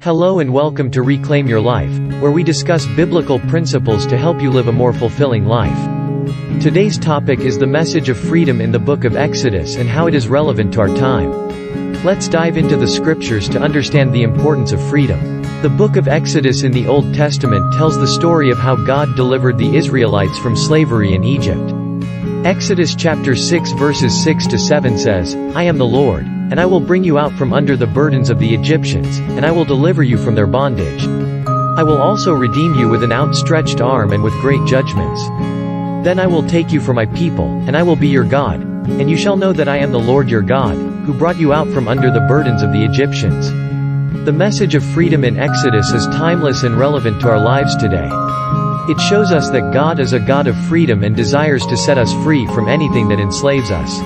Hello and welcome to Reclaim Your Life, where we discuss biblical principles to help you live a more fulfilling life. Today's topic is the message of freedom in the book of Exodus and how it is relevant to our time. Let's dive into the scriptures to understand the importance of freedom. The book of Exodus in the Old Testament tells the story of how God delivered the Israelites from slavery in Egypt. Exodus chapter 6 verses 6 to 7 says, "I am the Lord, and I will bring you out from under the burdens of the Egyptians, and I will deliver you from their bondage. I will also redeem you with an outstretched arm and with great judgments. Then I will take you for my people, and I will be your God, and you shall know that I am the Lord your God, who brought you out from under the burdens of the Egyptians." The message of freedom in Exodus is timeless and relevant to our lives today. It shows us that God is a God of freedom and desires to set us free from anything that enslaves us.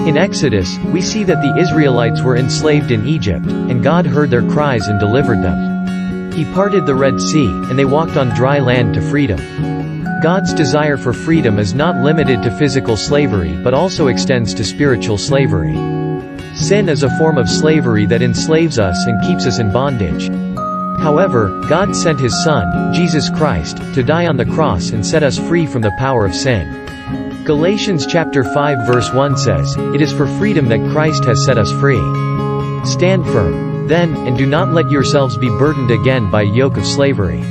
In Exodus, we see that the Israelites were enslaved in Egypt, and God heard their cries and delivered them. He parted the Red Sea, and they walked on dry land to freedom. God's desire for freedom is not limited to physical slavery but also extends to spiritual slavery. Sin is a form of slavery that enslaves us and keeps us in bondage. However, God sent His Son, Jesus Christ, to die on the cross and set us free from the power of sin. Galatians chapter 5 verse 1 says, "It is for freedom that Christ has set us free. Stand firm, then, and do not let yourselves be burdened again by a yoke of slavery."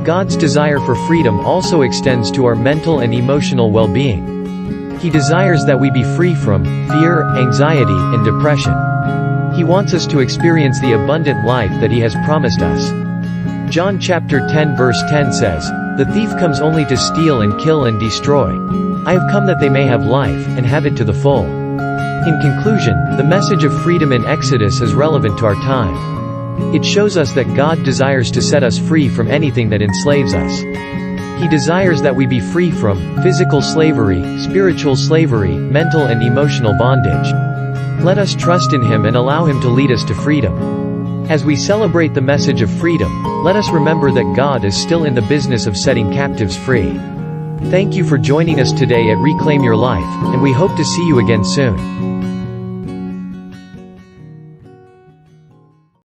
God's desire for freedom also extends to our mental and emotional well-being. He desires that we be free from fear, anxiety, and depression. He wants us to experience the abundant life that He has promised us. John chapter 10 verse 10 says, "The thief comes only to steal and kill and destroy. I have come that they may have life, and have it to the full." In conclusion, the message of freedom in Exodus is relevant to our time. It shows us that God desires to set us free from anything that enslaves us. He desires that we be free from physical slavery, spiritual slavery, mental and emotional bondage. Let us trust in Him and allow Him to lead us to freedom. As we celebrate the message of freedom, let us remember that God is still in the business of setting captives free. Thank you for joining us today at Reclaim Your Life, and we hope to see you again soon.